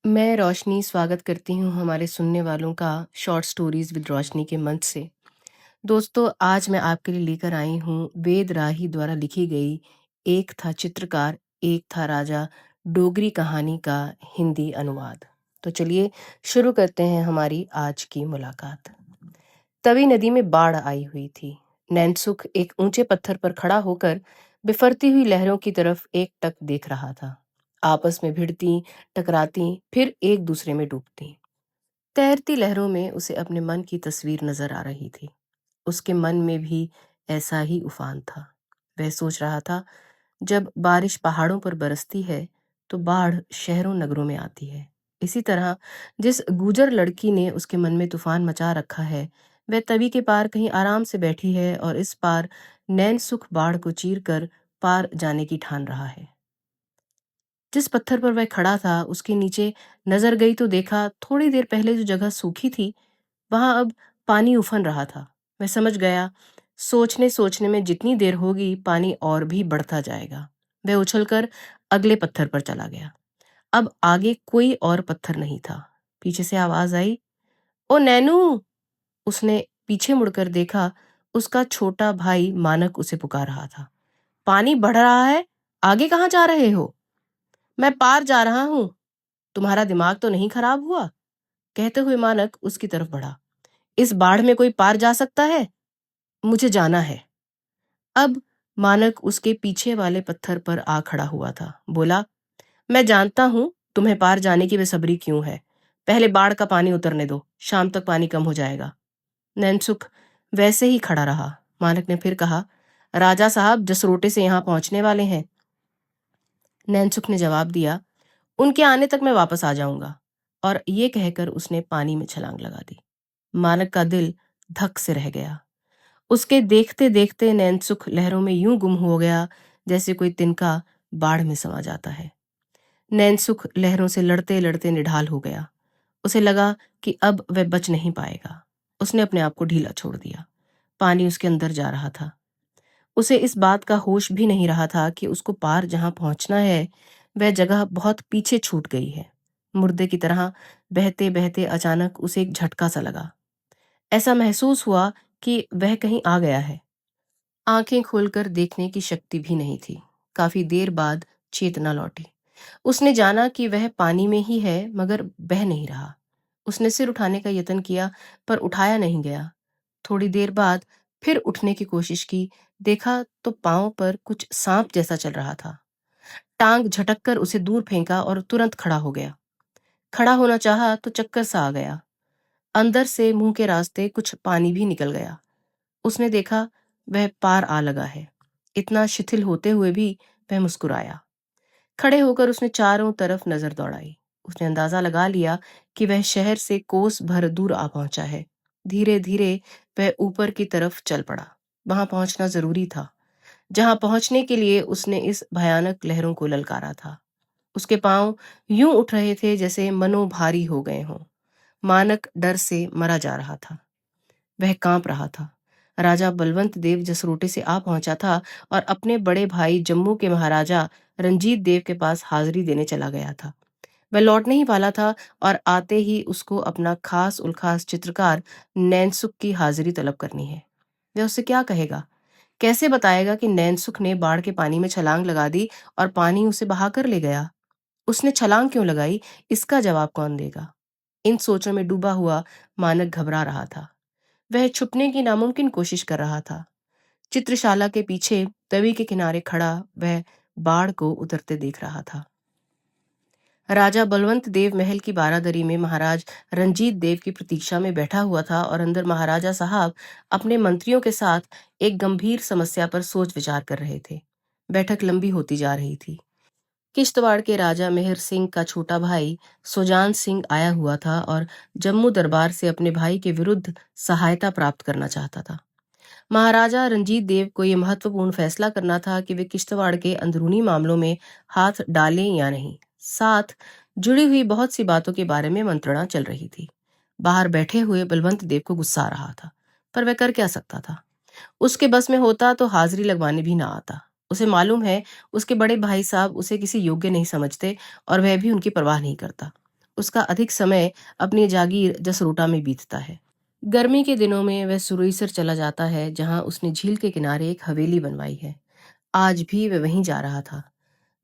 मैं रोशनी स्वागत करती हूँ हमारे सुनने वालों का शॉर्ट स्टोरीज विद रोशनी के मंच से। दोस्तों, आज मैं आपके लिए लेकर आई हूँ वेद राही द्वारा लिखी गई एक था चित्रकार एक था राजा डोगरी कहानी का हिंदी अनुवाद। तो चलिए शुरू करते हैं हमारी आज की मुलाकात। तवी नदी में बाढ़ आई हुई थी। नैनसुख एक ऊंचे पत्थर पर खड़ा होकर बिफरती हुई लहरों की तरफ एकटक देख रहा था। आपस में भिड़ती, टकराती, फिर एक दूसरे में डूबती। तैरती लहरों में उसे अपने मन की तस्वीर नजर आ रही थी। उसके मन में भी ऐसा ही उफान था। वह सोच रहा था, जब बारिश पहाड़ों पर बरसती है तो बाढ़ शहरों नगरों में आती है। इसी तरह जिस गुजर लड़की ने उसके मन में तूफान मचा रखा है, वह तवी के पार कहीं आराम से बैठी है और इस पार नैन सुख बाढ़ को चीर कर पार जाने की ठान रहा है। जिस पत्थर पर वह खड़ा था उसके नीचे नजर गई तो देखा, थोड़ी देर पहले जो जगह सूखी थी वहां अब पानी उफन रहा था। वह समझ गया, सोचने सोचने में जितनी देर होगी पानी और भी बढ़ता जाएगा। वह उछलकर अगले पत्थर पर चला गया। अब आगे कोई और पत्थर नहीं था। पीछे से आवाज आई, ओ नैनू। उसने पीछे मुड़कर देखा, उसका छोटा भाई मानक उसे पुकार रहा था। पानी बढ़ रहा है, आगे कहाँ जा रहे हो? मैं पार जा रहा हूं। तुम्हारा दिमाग तो नहीं खराब हुआ? कहते हुए मानक उसकी तरफ बढ़ा। इस बाढ़ में कोई पार जा सकता है? मुझे जाना है। अब मानक उसके पीछे वाले पत्थर पर आ खड़ा हुआ था। बोला, मैं जानता हूं तुम्हें पार जाने की बेसब्री क्यों है। पहले बाढ़ का पानी उतरने दो, शाम तक पानी कम हो जाएगा। नैनसुख वैसे ही खड़ा रहा। मानक ने फिर कहा, राजा साहब जसरोटे से यहां पहुंचने वाले हैं। नैनसुख ने जवाब दिया, उनके आने तक मैं वापस आ जाऊंगा। और ये कहकर उसने पानी में छलांग लगा दी। मानक का दिल धक से रह गया। उसके देखते देखते नैनसुख लहरों में यूं गुम हो गया जैसे कोई तिनका बाढ़ में समा जाता है। नैनसुख लहरों से लड़ते लड़ते निढाल हो गया। उसे लगा कि अब वह बच नहीं पाएगा। उसने अपने आप को ढीला छोड़ दिया। पानी उसके अंदर जा रहा था। उसे इस बात का होश भी नहीं रहा था कि उसको पार जहां पहुंचना है वह जगह बहुत पीछे छूट गई है। मुर्दे की तरह बहते बहते अचानक उसे एक झटका सा लगा। ऐसा महसूस हुआ कि वह कहीं आ गया है। आंखें खोलकर देखने की शक्ति भी नहीं थी। काफी देर बाद चेतना लौटी। उसने जाना कि वह पानी में ही है, मगर बह नहीं रहा। उसने सिर उठाने का यत्न किया, पर उठाया नहीं गया। थोड़ी देर बाद फिर उठने की कोशिश की। देखा तो पांव पर कुछ सांप जैसा चल रहा था। टांग झटककर उसे दूर फेंका और तुरंत खड़ा हो गया। खड़ा होना चाहा तो चक्कर सा आ गया। अंदर से मुंह के रास्ते कुछ पानी भी निकल गया। उसने देखा, वह पार आ लगा है। इतना शिथिल होते हुए भी वह मुस्कुराया। खड़े होकर उसने चारों तरफ नजर दौड़ाई। उसने अंदाजा लगा लिया कि वह शहर से कोस भर दूर आ पहुंचा है। धीरे धीरे वह ऊपर की तरफ चल पड़ा। वहां पहुंचना जरूरी था, जहां पहुंचने के लिए उसने इस भयानक लहरों को ललकारा था। उसके पांव यूं उठ रहे थे जैसे मनो भारी हो गए हों। मानक डर से मरा जा रहा था। वह कांप रहा था। राजा बलवंत देव जसरोटे से आ पहुंचा था और अपने बड़े भाई जम्मू के महाराजा रंजीत देव के पास हाजिरी देने चला गया था। वह लौटने ही वाला था और आते ही उसको अपना खास उल्खास चित्रकार नैनसुख की हाजिरी तलब करनी है। वह उससे क्या कहेगा? कैसे बताएगा कि नैनसुख ने बाढ़ के पानी में छलांग लगा दी और पानी उसे बहा कर ले गया? उसने छलांग क्यों लगाई, इसका जवाब कौन देगा? इन सोचों में डूबा हुआ मानक घबरा रहा था। वह छुपने की नामुमकिन कोशिश कर रहा था। चित्रशाला के पीछे तवी के किनारे खड़ा वह बाढ़ को उतरते देख रहा था। राजा बलवंत देव महल की बारादरी में महाराज रंजीत देव की प्रतीक्षा में बैठा हुआ था और अंदर महाराजा साहब अपने मंत्रियों के साथ एक गंभीर समस्या पर सोच विचार कर रहे थे। बैठक लंबी होती जा रही थी। किश्तवाड़ के राजा मेहर सिंह का छोटा भाई सुजान सिंह आया हुआ था और जम्मू दरबार से अपने भाई के विरुद्ध सहायता प्राप्त करना चाहता था। महाराजा रंजीत देव को यह महत्वपूर्ण फैसला करना था कि वे किश्तवाड़ के अंदरूनी मामलों में हाथ डालें या नहीं। साथ जुड़ी हुई बहुत सी बातों के बारे में मंत्रणा चल रही थी। बाहर बैठे हुए बलवंत देव को गुस्सा आ रहा था, पर वह कर क्या सकता था? उसके बस में होता तो हाजिरी लगवाने भी ना आता। उसे मालूम है उसके बड़े भाई साहब उसे किसी योग्य नहीं समझते और वह भी उनकी परवाह नहीं करता। उसका अधिक समय अपनी जागीर जसरोटा में बीतता है। गर्मी के दिनों में वह सुरईसर चला जाता है, जहां उसने झील के किनारे एक हवेली बनवाई है। आज भी वह वहीं जा रहा था।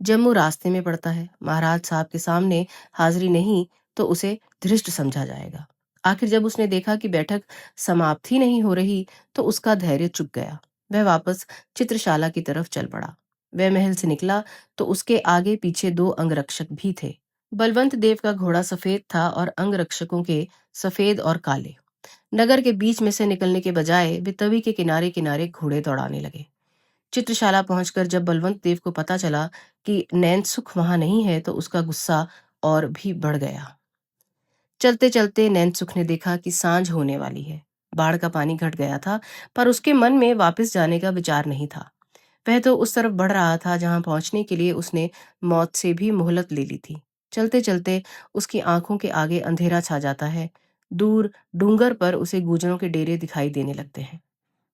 जम्मू रास्ते में पड़ता है। महाराज साहब के सामने हाजिरी नहीं तो उसे धृष्ट समझा जाएगा। आखिर जब उसने देखा कि बैठक समाप्त ही नहीं हो रही, तो उसका धैर्य चुक गया। वह वापस चित्रशाला की तरफ चल पड़ा। वह महल से निकला तो उसके आगे पीछे दो अंगरक्षक भी थे। बलवंत देव का घोड़ा सफेद था और अंगरक्षकों के सफेद और काले। नगर के बीच में से निकलने के बजाय वे तवी के किनारे किनारे घोड़े दौड़ाने लगे। चित्रशाला पहुंचकर जब बलवंत देव को पता चला कि नैनसुख वहां नहीं है, तो उसका गुस्सा और भी बढ़ गया। चलते चलते नैनसुख ने देखा कि सांझ होने वाली है। बाढ़ का पानी घट गया था, पर उसके मन में वापस जाने का विचार नहीं था। वह तो उस तरफ बढ़ रहा था जहां पहुंचने के लिए उसने मौत से भी मोहलत ले ली थी। चलते चलते उसकी आंखों के आगे अंधेरा छा जाता है। दूर डूंगर पर उसे गुजरों के डेरे दिखाई देने लगते हैं।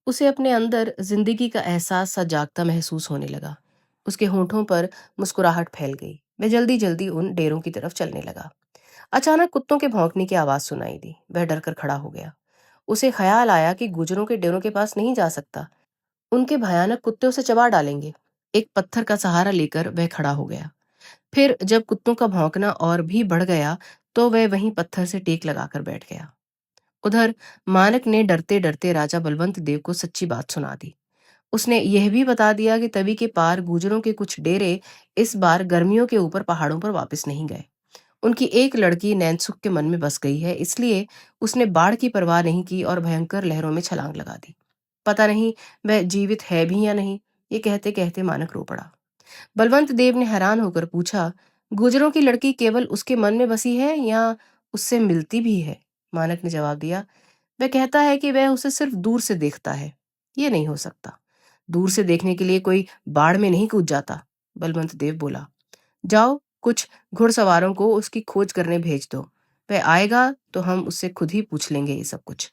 उसे अपने अंदर जिंदगी का एहसास सा जागता महसूस होने लगा। उसके होठों पर मुस्कुराहट फैल गई। वह जल्दी जल्दी उन डेरों की तरफ चलने लगा। अचानक कुत्तों के भौंकने की आवाज सुनाई दी। वह डरकर खड़ा हो गया। उसे ख्याल आया कि गुजरों के डेरों के पास नहीं जा सकता। उनके भयानक कुत्ते उसे चबा डालेंगे। एक पत्थर का सहारा लेकर वह खड़ा हो गया। फिर जब कुत्तों का भौंकना और भी बढ़ गया, तो वह वहीं पत्थर से टेक लगाकर बैठ गया। उधर मानक ने डरते डरते राजा बलवंत देव को सच्ची बात सुना दी। उसने यह भी बता दिया कि तवी के पार गुजरों के कुछ डेरे इस बार गर्मियों के ऊपर पहाड़ों पर वापस नहीं गए। उनकी एक लड़की नैनसुख के मन में बस गई है, इसलिए उसने बाढ़ की परवाह नहीं की और भयंकर लहरों में छलांग लगा दी। पता नहीं वह जीवित है भी या नहीं। ये कहते कहते मानक रो पड़ा। बलवंत देव ने हैरान होकर पूछा, गुजरों की लड़की केवल उसके मन में बसी है या उससे मिलती भी है? मानक ने जवाब दिया, वह कहता है कि वह उसे सिर्फ दूर से देखता है। ये नहीं हो सकता। दूर से देखने के लिए कोई बाढ़ में नहीं कूद जाता। बलवंत देव बोला, जाओ कुछ घुड़सवारों को उसकी खोज करने भेज दो। वह आएगा तो हम उससे खुद ही पूछ लेंगे ये सब कुछ।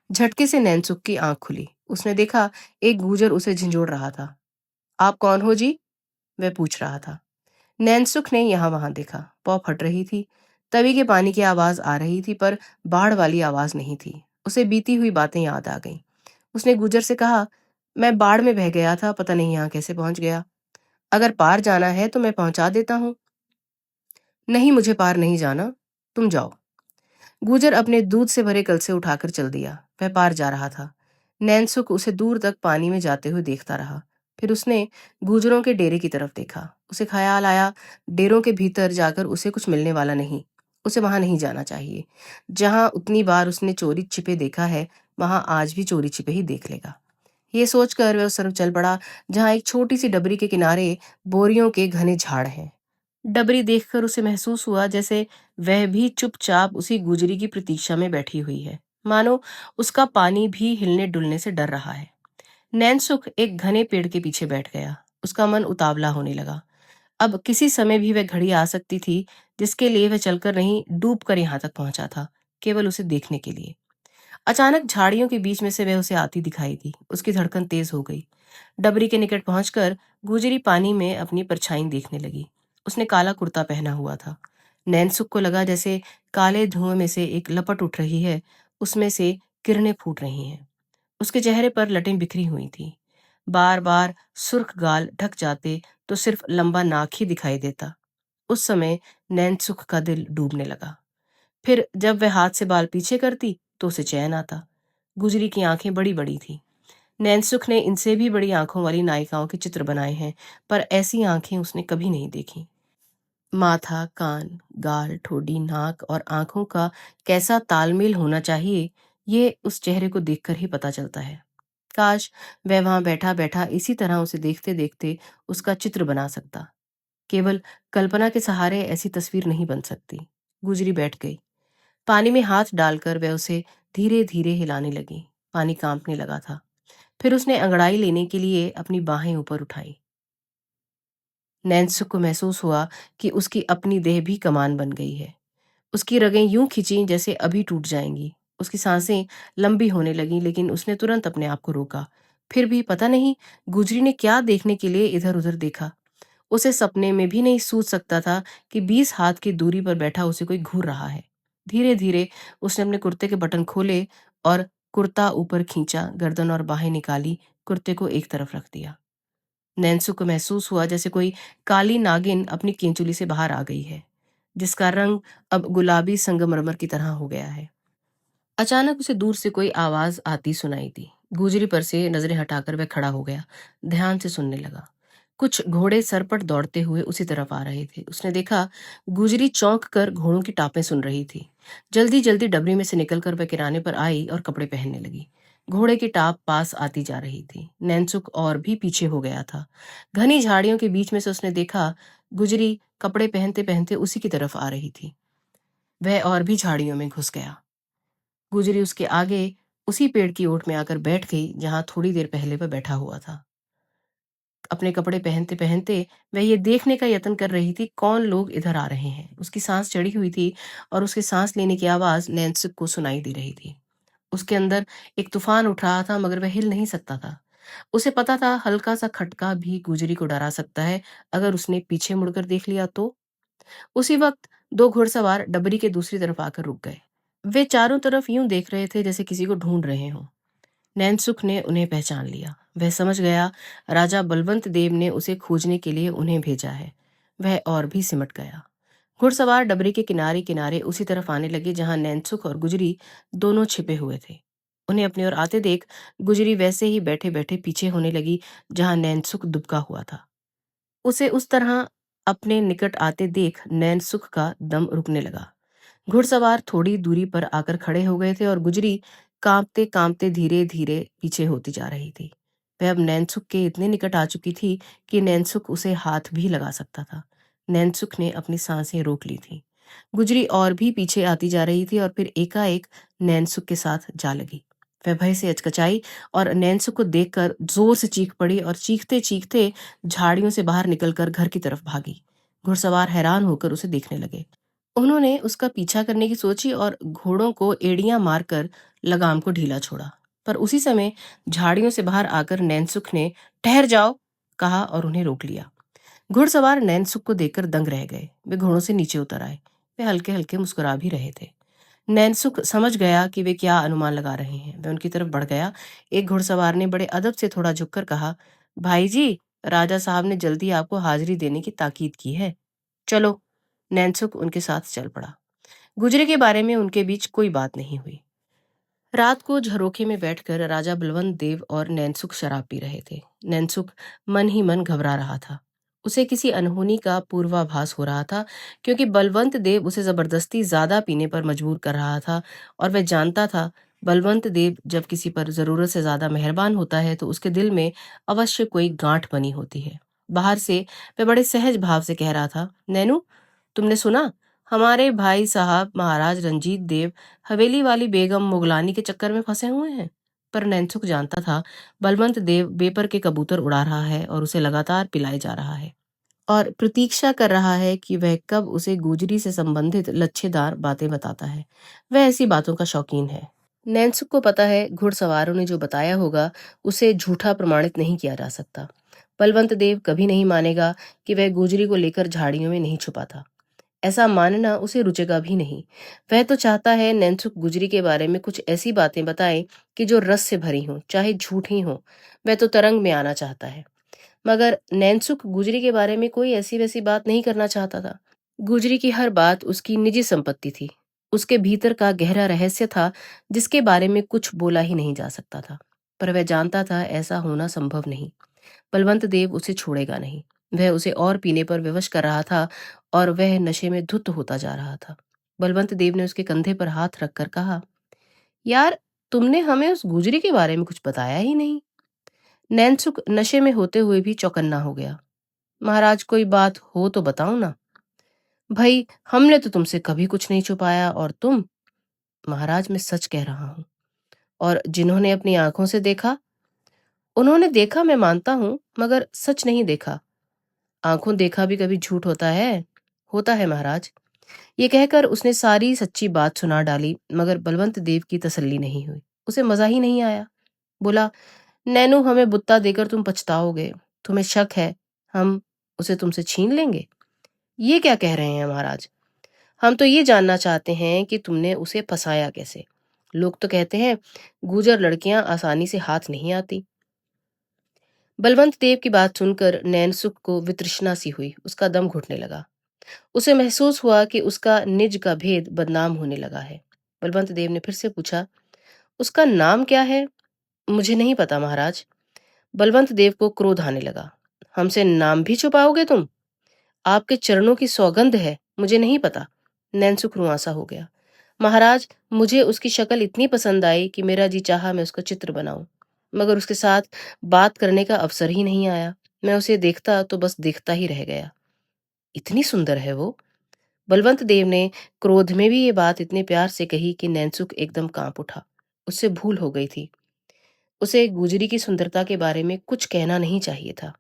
झटके से नैनसुख की आंख खुली। उसने देखा एक गुजर उसे झिंझोड़ रहा था। आप कौन हो जी? वह पूछ रहा था। नैनसुख ने यहाँ वहां देखा। पौ फट रही थी। तवी के पानी की आवाज आ रही थी, पर बाढ़ वाली आवाज नहीं थी। उसे बीती हुई बातें याद आ गईं। उसने गुजर से कहा, मैं बाढ़ में बह गया था, पता नहीं यहाँ कैसे पहुंच गया। अगर पार जाना है तो मैं पहुंचा देता हूँ। नहीं, मुझे पार नहीं जाना, तुम जाओ। गुजर अपने दूध से भरे कल से उठाकर चल दिया। वह पार जा रहा था। नैनसुख उसे दूर तक पानी में जाते हुए देखता रहा। फिर उसने गुजरों के डेरे की तरफ देखा। उसे ख्याल आया, डेरों के भीतर जाकर उसे कुछ मिलने वाला नहीं। उसे वहां नहीं जाना चाहिए। जहां उतनी बार उसने चोरी छिपे देखा है, वहां आज भी चोरी छिपे ही देख लेगा। ये सोचकर वह उस तरफ चल पड़ा जहां एक छोटी सी डबरी के किनारे बोरियों के घने झाड़ हैं। डबरी देखकर उसे महसूस हुआ जैसे वह भी चुपचाप उसी गुजरी की प्रतीक्षा में बैठी हुई है, मानो उसका पानी भी हिलने डुलने से डर रहा है। नैनसुख एक घने पेड़ के पीछे बैठ गया। उसका मन उतावला होने लगा। अब किसी समय भी वह घड़ी आ सकती थी जिसके लिए वह चलकर नहीं, डूब कर यहाँ तक पहुंचा था, केवल उसे देखने के लिए। अचानक झाड़ियों के बीच में से वह उसे आती दिखाई दी। उसकी धड़कन तेज हो गई। डबरी के निकट पहुंचकर गुजरी पानी में अपनी परछाई देखने लगी। उसने काला कुर्ता पहना हुआ था। नैनसुख को लगा जैसे काले धुएं में से एक लपट उठ रही है, उसमें से किरणें फूट रही हैं। उसके चेहरे पर लटें बिखरी हुई थी। बार बार सुर्ख गाल ढक जाते तो सिर्फ लंबा नाक ही दिखाई देता। उस समय नैनसुख का दिल डूबने लगा। फिर जब वह हाथ से बाल पीछे करती तो उसे चैन आता। गुजरी की आंखें बड़ी बड़ी थी। नैनसुख ने इनसे भी बड़ी आंखों वाली नायिकाओं के चित्र बनाए हैं, पर ऐसी आंखें उसने कभी नहीं देखी। माथा, कान, गाल, ठोड़ी, नाक और आंखों का कैसा तालमेल होना चाहिए, ये उस चेहरे को देखकर ही पता चलता है। काश वह वहां बैठा बैठा इसी तरह उसे देखते देखते उसका चित्र बना सकता। केवल कल्पना के सहारे ऐसी तस्वीर नहीं बन सकती। गुजरी बैठ गई। पानी में हाथ डालकर वह उसे धीरे धीरे हिलाने लगी। पानी कांपने लगा था। फिर उसने अंगड़ाई लेने के लिए अपनी बाहें ऊपर उठाई। नैन्सी को महसूस हुआ कि उसकी अपनी देह भी कमान बन गई है। उसकी रगें यूं खिंची जैसे अभी टूट जाएंगी। उसकी सांसें लंबी होने लगीं, लेकिन उसने तुरंत अपने आप को रोका। फिर भी पता नहीं गुजरी ने क्या देखने के लिए इधर उधर देखा। उसे सपने में भी नहीं सूझ सकता था कि 20 हाथ की दूरी पर बैठा उसे कोई घूर रहा है। धीरे धीरे उसने अपने कुर्ते के बटन खोले और कुर्ता ऊपर खींचा, गर्दन और बाहें निकाली, कुर्ते को एक तरफ रख दिया। नैन्सू को महसूस हुआ जैसे कोई काली नागिन अपनी केंचुली से बाहर आ गई है, जिसका रंग अब गुलाबी संगमरमर की तरह हो गया है। अचानक उसे दूर से कोई आवाज आती सुनाई दी। गुजरी पर से नजरें हटाकर वह खड़ा हो गया, ध्यान से सुनने लगा। कुछ घोड़े सरपट दौड़ते हुए उसी तरफ आ रहे थे। उसने देखा गुजरी चौंक कर घोड़ों की टापें सुन रही थी। जल्दी जल्दी डबरी में से निकलकर वह किराने पर आई और कपड़े पहनने लगी। घोड़े की टाप पास आती जा रही थी। नैनसुख और भी पीछे हो गया था। घनी झाड़ियों के बीच में से उसने देखा गुजरी कपड़े पहनते पहनते उसी की तरफ आ रही थी। वह और भी झाड़ियों में घुस गया। गुजरी उसके आगे उसी पेड़ की ओट में आकर बैठ गई जहां थोड़ी देर पहले वह बैठा हुआ था। अपने कपड़े पहनते पहनते वह ये देखने का यत्न कर रही थी कौन लोग इधर आ रहे हैं। उसकी सांस चढ़ी हुई थी और उसके सांस लेने की आवाज नैन्सिक को सुनाई दे रही थी। उसके अंदर एक तूफान उठ रहा था, मगर वह हिल नहीं सकता था। उसे पता था हल्का सा खटका भी गुजरी को डरा सकता है अगर उसने पीछे मुड़कर देख लिया तो। उसी वक्त दो घुड़सवार डबरी के दूसरी तरफ आकर रुक गए। वे चारों तरफ यूं देख रहे थे जैसे किसी को ढूंढ रहे हों। नैनसुख ने उन्हें पहचान लिया। वह समझ गया राजा बलवंत देव ने उसे खोजने के लिए उन्हें भेजा है। वह और भी सिमट गया। घुड़सवार डबरी के किनारे किनारे उसी तरफ आने लगे जहां नैनसुख और गुजरी दोनों छिपे हुए थे। उन्हें अपनी ओर आते देख गुजरी वैसे ही बैठे बैठे पीछे होने लगी जहां नैनसुख दुबका हुआ था। उसे उस तरह अपने निकट आते देख नैनसुख का दम रुकने लगा। घुड़सवार थोड़ी दूरी पर आकर खड़े हो गए थे और गुजरी कांपते कांपते धीरे धीरे पीछे होती जा रही थी। वह अब नैनसुख के इतने निकट आ चुकी थी कि नैनसुख उसे हाथ भी लगा सकता था। नैनसुख ने अपनी सांसें रोक ली थी। गुजरी और भी पीछे आती जा रही थी और फिर एकाएक नैनसुख के साथ जा लगी। वह भय से अचकचाई और नैनसुख को देखकर जोर से चीख पड़ी और चीखते चीखते झाड़ियों से बाहर निकलकर घर की तरफ भागी। घुड़सवार हैरान होकर उसे देखने लगे। उन्होंने उसका पीछा करने की सोची और घोड़ों को एड़ियां मारकर लगाम को ढीला छोड़ा। पर उसी समय झाड़ियों से बाहर आकर नैनसुख ने ठहर जाओ कहा और उन्हें रोक लिया। घुड़सवार नैनसुख को देखकर दंग रह गए। वे घोड़ों से नीचे उतर आए। वे हल्के हल्के मुस्कुरा भी रहे थे। नैनसुख समझ गया कि वे क्या अनुमान लगा रहे हैं। वह उनकी तरफ बढ़ गया। एक घुड़सवार ने बड़े अदब से थोड़ा झुककर कहा, भाई जी, राजा साहब ने जल्दी आपको हाजिरी देने की ताकीद की है। चलो। नैनसुख उनके साथ चल पड़ा। गुजरे के बारे में उनके बीच कोई बात नहीं हुई। रात को झरोखे में बैठकर राजा बलवंत देव और नैनसुख शराब पी रहे थे। नैनसुख मन ही मन घबरा रहा था। उसे किसी अनहोनी का पूर्वाभास हो रहा था, क्योंकि बलवंत देव उसे जबरदस्ती ज्यादा पीने पर मजबूर कर रहा था और वह जानता था बलवंत देव जब किसी पर जरूरत से ज्यादा मेहरबान होता है तो उसके दिल में अवश्य कोई गांठ बनी होती है। बाहर से वह बड़े सहज भाव से कह रहा था, नैनू, तुमने सुना, हमारे भाई साहब महाराज रंजीत देव हवेली वाली बेगम मुगलानी के चक्कर में फंसे हुए हैं। पर नैनसुख जानता था बलवंत देव बेपर के कबूतर उड़ा रहा है और उसे लगातार पिलाए जा रहा है और प्रतीक्षा कर रहा है कि वह कब उसे गुजरी से संबंधित लच्छेदार बातें बताता है। वह ऐसी बातों का शौकीन है। नैनसुख को पता है घुड़सवारों ने जो बताया होगा उसे झूठा प्रमाणित नहीं किया जा सकता। बलवंत देव कभी नहीं मानेगा कि वह गुजरी को लेकर झाड़ियों में नहीं छुपा था। ऐसा मानना उसे रुचेगा भी नहीं। वह तो चाहता है नैनसुख गुजरी के बारे में कुछ ऐसी बातें बताए कि जो रस से भरी हों, चाहे झूठी हों। वह तो तरंग में आना चाहता है। मगर नैनसुख गुजरी के बारे में कोई ऐसी वैसी बात नहीं करना चाहता था। गुजरी की हर बात उसकी निजी संपत्ति थी। उसके भीतर का गहरा रहस्य था जिसके बारे में कुछ बोला ही नहीं जा सकता था। पर वह जानता था ऐसा होना संभव नहीं। बलवंत देव उसे छोड़ेगा नहीं। वह उसे और पीने पर विवश कर रहा था और वह नशे में धुत होता जा रहा था। बलवंत देव ने उसके कंधे पर हाथ रखकर कहा, यार, तुमने हमें उस गुजरी के बारे में कुछ बताया ही नहीं। नैनसुख नशे में होते हुए भी चौकन्ना हो गया। महाराज, कोई बात हो तो बताओ ना। भाई, हमने तो तुमसे कभी कुछ नहीं छुपाया और तुम। महाराज, मैं सच कह रहा हूं। और जिन्होंने अपनी आंखों से देखा, उन्होंने देखा, मैं मानता हूं, मगर सच नहीं देखा। आंखों देखा भी कभी झूठ होता है? होता है महाराज। ये कहकर उसने सारी सच्ची बात सुना डाली, मगर बलवंत देव की तसल्ली नहीं हुई। उसे मजा ही नहीं आया। बोला, नैनू, हमें बुत्ता देकर तुम पछताओगे। तुम्हें शक है हम उसे तुमसे छीन लेंगे? ये क्या कह रहे हैं महाराज? हम तो ये जानना चाहते हैं कि तुमने उसे फंसाया कैसे? लोग तो कहते हैं गूजर लड़कियां आसानी से हाथ नहीं आती। बलवंत देव की बात सुनकर नैनसुख को वितृष्णा सी हुई, उसका दम घुटने लगा। उसे महसूस हुआ कि उसका निज का भेद बदनाम होने लगा है। बलवंत देव ने फिर से पूछा, उसका नाम क्या है? मुझे नहीं पता महाराज। बलवंत देव को क्रोध आने लगा। हमसे नाम भी छुपाओगे तुम? आपके चरणों की सौगंध है, मुझे नहीं पता। नैनसुख रुआंसा हो गया। महाराज, मुझे उसकी शक्ल इतनी पसंद आई कि मेरा जी चाहा मैं उसका चित्र बनाऊं, मगर उसके साथ बात करने का अवसर ही नहीं आया। मैं उसे देखता तो बस देखता ही रह गया। इतनी सुंदर है वो? बलवंत देव ने क्रोध में भी ये बात इतने प्यार से कही कि नैनसुख एकदम कांप उठा। उससे भूल हो गई थी। उसे गुजरी की सुंदरता के बारे में कुछ कहना नहीं चाहिए था।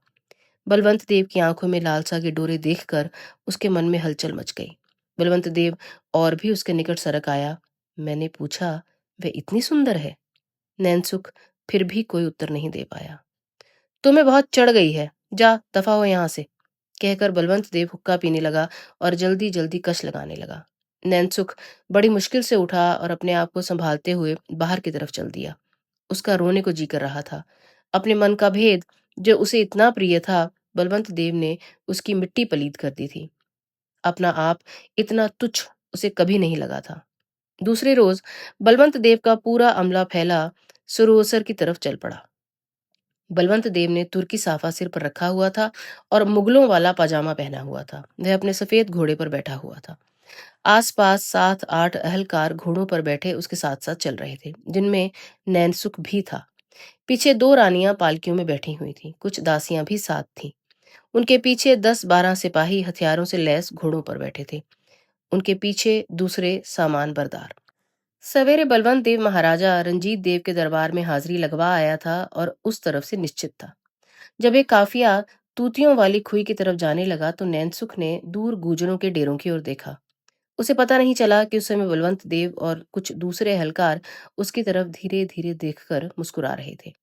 बलवंत देव की आंखों में लालसा के डोरे देखकर उसके मन में हलचल मच गई। बलवंत देव और भी उसके निकट सरक आया। मैंने पूछा, वह इतनी सुंदर है? नैनसुख फिर भी कोई उत्तर नहीं दे पाया। तुम्हें बहुत चढ़ गई है, जा दफा हो यहां से, कहकर बलवंत देव हुक्का पीने लगा और जल्दी जल्दी कश लगाने लगा। नैनसुख बड़ी मुश्किल से उठा और अपने आप को संभालते हुए बाहर की तरफ चल दिया। उसका रोने को जी कर रहा था। अपने मन का भेद, जो उसे इतना प्रिय था, बलवंत देव ने उसकी मिट्टी पलीद कर दी थी। अपना आप इतना तुच्छ उसे कभी नहीं लगा था। दूसरे रोज बलवंत देव का पूरा अमला फैला सुरवसर की तरफ चल पड़ा। बलवंत देव ने तुर्की साफा सिर पर रखा हुआ था और मुगलों वाला पजामा पहना हुआ था। वह अपने सफेद घोड़े पर बैठा हुआ था। आसपास 7-8 अहलकार घोड़ों पर बैठे उसके साथ साथ चल रहे थे, जिनमें नैनसुख भी था। पीछे 2 रानियां पालकियों में बैठी हुई थीं, कुछ दासियां भी साथ थीं। उनके पीछे 10-12 सिपाही हथियारों से लैस घोड़ों पर बैठे थे। उनके पीछे दूसरे सामान बरदार। सवेरे बलवंत देव महाराजा रंजीत देव के दरबार में हाजिरी लगवा आया था और उस तरफ से निश्चित था। जब एक काफिया तूतियों वाली खुई की तरफ जाने लगा तो नैनसुख ने दूर गुजरों के डेरों की ओर देखा। उसे पता नहीं चला कि उस समय बलवंत देव और कुछ दूसरे हलकार उसकी तरफ धीरे धीरे देखकर मुस्कुरा रहे थे।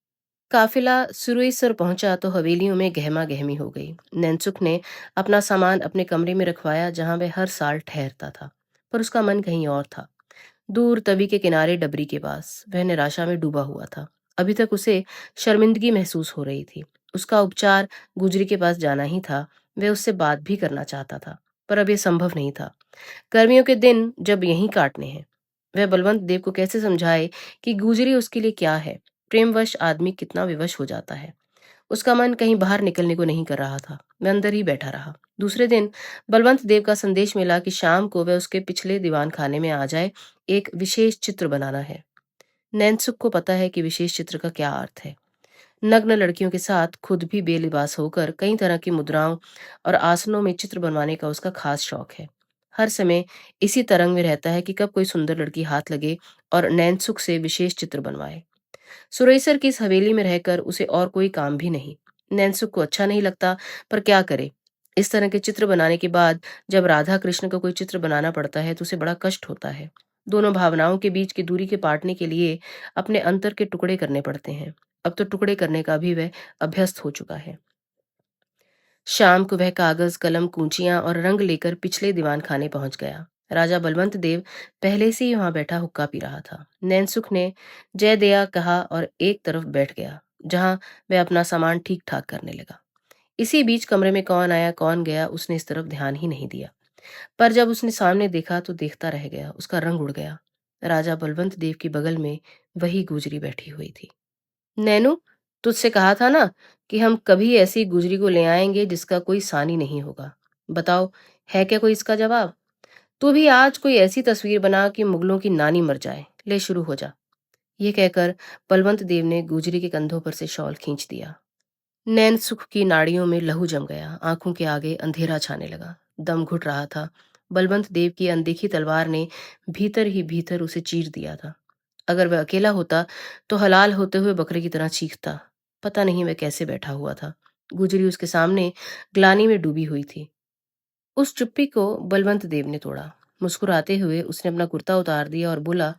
काफिला सुरुईसर पहुंचा तो हवेलियों में गहमा गहमी हो गई। नैनसुख ने अपना सामान अपने कमरे में रखवाया, जहां वह हर साल ठहरता था, पर उसका मन कहीं और था। दूर तवी के किनारे डबरी के पास वह निराशा में डूबा हुआ था। अभी तक उसे शर्मिंदगी महसूस हो रही थी। उसका उपचार गुजरी के पास जाना ही था। वह उससे बात भी करना चाहता था, पर अब यह संभव नहीं था। गर्मियों के दिन जब यहीं काटने हैं। वह बलवंत देव को कैसे समझाए कि गुजरी उसके लिए क्या है? प्रेमवश आदमी कितना विवश हो जाता है। उसका मन कहीं बाहर निकलने को नहीं कर रहा था। वह अंदर ही बैठा रहा। दूसरे दिन बलवंत देव का संदेश मिला कि शाम को वह उसके पिछले दीवान खाने में आ जाए। एक विशेष चित्र बनाना है। नैनसुख को पता है कि विशेष चित्र का क्या अर्थ है। नग्न लड़कियों के साथ खुद भी बेलिबास होकर कई तरह की मुद्राओं और आसनों में चित्र बनवाने का उसका खास शौक है। हर समय इसी तरंग में रहता है कि कब कोई सुंदर लड़की हाथ लगे और नैनसुख से विशेष चित्र बनवाए। सुरेसर की इस हवेली में रहकर उसे और कोई काम भी नहीं। नैनसुख को अच्छा नहीं लगता, पर क्या करे। इस तरह के चित्र बनाने के बाद जब राधा कृष्ण का कोई चित्र बनाना पड़ता है तो उसे बड़ा कष्ट होता है। दोनों भावनाओं के बीच की दूरी के पाटने के लिए अपने अंतर के टुकड़े करने पड़ते हैं। अब तो टुकड़े करने का भी वह अभ्यस्त हो चुका है। शाम को वह कागज, कलम, कूंचियां और रंग लेकर पिछले दीवान खाने पहुंच गया। राजा बलवंत देव पहले से ही वहां बैठा हुक्का पी रहा था। नैनसुख ने जय दया कहा और एक तरफ बैठ गया, जहां वह अपना सामान ठीक ठाक करने लगा। इसी बीच कमरे में कौन आया कौन गया उसने इस तरफ ध्यान ही नहीं दिया। पर जब उसने सामने देखा तो देखता रह गया, उसका रंग उड़ गया। राजा बलवंत देव के बगल में वही गुजरी बैठी हुई थी। नैनू, तुझसे कहा था ना कि हम कभी ऐसी गुजरी को ले आएंगे जिसका कोई सानी नहीं होगा। बताओ, है क्या कोई इसका जवाब? तू भी आज कोई ऐसी तस्वीर बना कि मुगलों की नानी मर जाए। ले शुरू हो जा। ये कहकर बलवंत देव ने गुजरी के कंधों पर से शॉल खींच दिया। नैन सुख की नाड़ियों में लहू जम गया, आंखों के आगे अंधेरा छाने लगा, दम घुट रहा था। बलवंत देव की अनदेखी तलवार ने भीतर ही भीतर उसे चीर दिया था। अगर वह अकेला होता तो हलाल होते हुए बकरे की तरह चीखता। पता नहीं वह कैसे बैठा हुआ था। गुजरी उसके सामने ग्लानि में डूबी हुई थी। उस चुप्पी को बलवंत देव ने तोड़ा। मुस्कुराते हुए उसने अपना कुर्ता उतार दिया और बोला,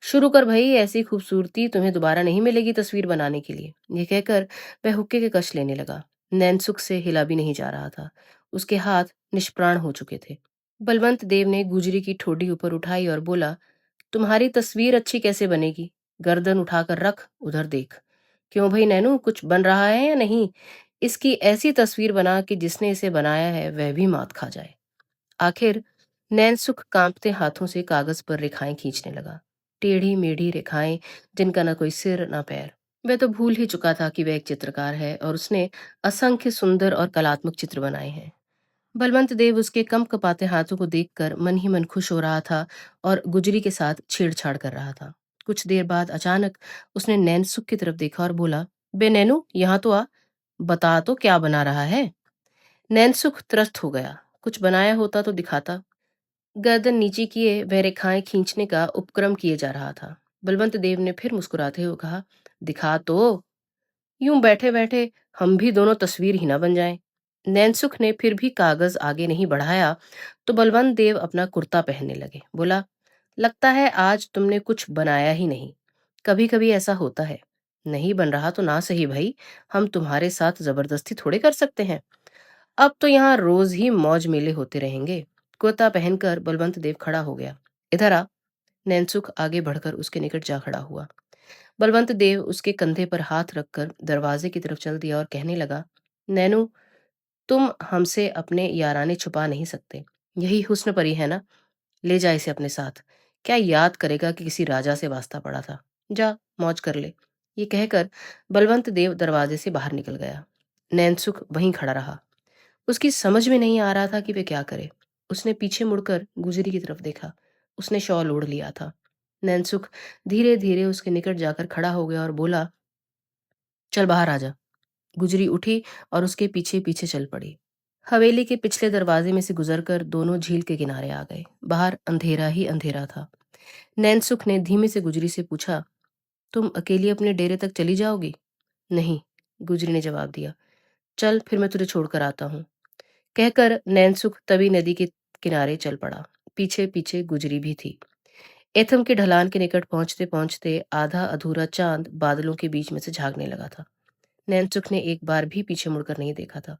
शुरू कर भाई, ऐसी खूबसूरती तुम्हें दोबारा नहीं मिलेगी तस्वीर बनाने के लिए। ये कहकर वह हुक्के के कश लेने लगा। नैनसुख से हिला भी नहीं जा रहा था। उसके हाथ निष्प्राण हो चुके थे। बलवंत देव ने गुजरी की ठोडी ऊपर उठाई और बोला, तुम्हारी तस्वीर अच्छी कैसे बनेगी? गर्दन उठाकर रख, उधर देख। क्यों भाई नैनू, कुछ बन रहा है या नहीं? इसकी ऐसी तस्वीर बना कि जिसने इसे बनाया है वह भी मात खा जाए। आखिर नैनसुख कांपते हाथों से कागज पर रेखाएं खींचने लगा। टेढ़ी मेढ़ी रेखाएं, जिनका न कोई सिर न पैर। वह तो भूल ही चुका था कि वह एक चित्रकार है और उसने असंख्य सुंदर और कलात्मक चित्र बनाए हैं। बलवंत देव उसके कम कपाते हाथों को देखकर मन ही मन खुश हो रहा था और गुजरी के साथ छेड़छाड़ कर रहा था। कुछ देर बाद अचानक उसने नैनसुख की तरफ देखा और बोला, बे नैनू, यहाँ तो आ, बता तो क्या बना रहा है? नैनसुख त्रस्त हो गया। कुछ बनाया होता तो दिखाता। गर्दन नीचे किए वह रेखाएं खींचने का उपक्रम किए जा रहा था। बलवंत देव ने फिर मुस्कुराते हुए कहा, दिखा तो। यूं बैठे बैठे हम भी दोनों तस्वीर ही ना बन जाएं। नैनसुख ने फिर भी कागज आगे नहीं बढ़ाया तो बलवंत देव अपना कुर्ता पहनने लगे। बोला, लगता है आज तुमने कुछ बनाया ही नहीं। कभी कभी ऐसा होता है। नहीं बन रहा तो ना सही भाई, हम तुम्हारे साथ जबरदस्ती थोड़े कर सकते हैं। अब तो यहाँ रोज ही मौज मेले होते रहेंगे। कुर्ता पहनकर बलवंत देव खड़ा हो गया। इधर आ। नैनसुख आगे बढ़कर उसके निकट जा खड़ा हुआ। बलवंत देव उसके कंधे पर हाथ रखकर दरवाजे की तरफ चल दिया और कहने लगा, नैनू, तुम हमसे अपने याराने छुपा नहीं सकते। यही हुस्न परी है ना? ले जा इसे अपने साथ। क्या याद करेगा कि किसी राजा से वास्ता पड़ा था? जा, मौज कर ले। ये कहकर बलवंत देव दरवाजे से बाहर निकल गया। नैनसुख वहीं खड़ा रहा। उसकी समझ में नहीं आ रहा था कि वे क्या करे। उसने पीछे मुड़कर गुजरी की तरफ देखा। उसने शॉल ओढ़ लिया था। नैनसुख धीरे धीरे उसके निकट जाकर खड़ा हो गया और बोला, चल बाहर आ जा। गुजरी उठी और उसके पीछे पीछे चल पड़ी। हवेली के पिछले दरवाजे में से गुजरकर दोनों झील के किनारे आ गए। बाहर अंधेरा ही अंधेरा था। नैनसुख ने धीमे से गुजरी से पूछा, तुम अकेली अपने डेरे तक चली जाओगी? नहीं, गुजरी ने जवाब दिया। चल फिर मैं तुझे छोड़कर आता हूँ। कहकर नैनसुख तवी नदी के किनारे चल पड़ा। पीछे पीछे गुजरी भी थी। एथम के ढलान के निकट पहुंचते पहुंचते आधा अधूरा चांद बादलों के बीच में से झांकने लगा था। नैनसुख ने एक बार भी पीछे मुड़कर नहीं देखा था।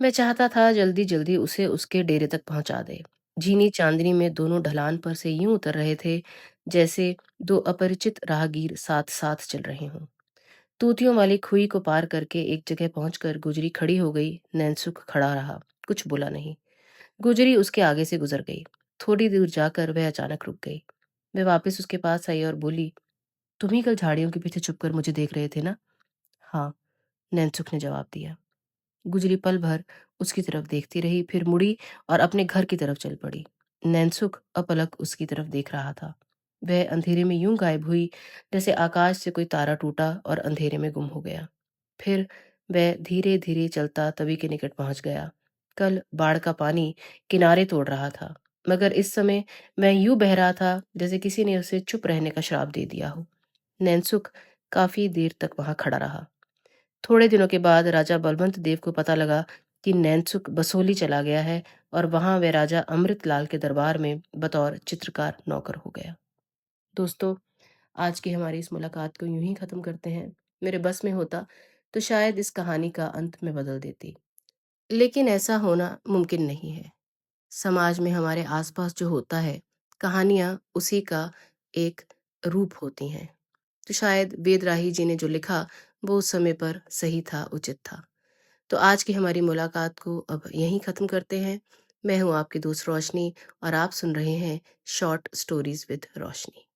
मैं चाहता था जल्दी जल्दी उसे उसके डेरे तक पहुंचा दे। झीनी चांदनी में दोनों ढलान पर से यूं उतर रहे थे जैसे दो अपरिचित राहगीर साथ साथ चल रहे हों। तूतियों वाली खुई को पार करके एक जगह पहुंचकर गुजरी खड़ी हो गई। नैनसुख खड़ा रहा, कुछ बोला नहीं। गुजरी उसके आगे से गुजर गई। थोड़ी दूर जाकर वह अचानक रुक गई। वह वापस उसके पास आई और बोली, तुम ही कल झाड़ियों के पीछे छुपकर मुझे देख रहे थे ना? हाँ, नैनसुख ने जवाब दिया। गुजरी पल भर उसकी तरफ देखती रही, फिर मुड़ी और अपने घर की तरफ चल पड़ी। नैनसुख अपलक उसकी तरफ देख रहा था। वह अंधेरे में यूं गायब हुई जैसे आकाश से कोई तारा टूटा और अंधेरे में गुम हो गया। फिर वह धीरे धीरे चलता तवी के निकट पहुंच गया। कल बाढ़ का पानी किनारे तोड़ रहा था, मगर इस समय वह यूं बह रहा था जैसे किसी ने उसे चुप रहने का श्राप दे दिया हो। नैनसुख काफी देर तक वहां खड़ा रहा। थोड़े दिनों के बाद राजा बलवंत देव को पता लगा कि नैनसुख बसोली चला गया है और वहां वह राजा अमृतलाल के दरबार में बतौर चित्रकार नौकर हो गया। दोस्तों, आज की हमारी इस मुलाकात को यूं ही खत्म करते हैं। मेरे बस में होता तो शायद इस कहानी का अंत में बदल देती, लेकिन ऐसा होना मुमकिन नहीं है। समाज में हमारे आसपास जो होता है, कहानियां उसी का एक रूप होती हैं। तो शायद वेदराही जी ने जो लिखा वो उस समय पर सही था, उचित था। तो आज की हमारी मुलाकात को अब यहीं ख़त्म करते हैं। मैं हूँ आपकी दोस्त रोशनी और आप सुन रहे हैं शॉर्ट स्टोरीज विद रोशनी।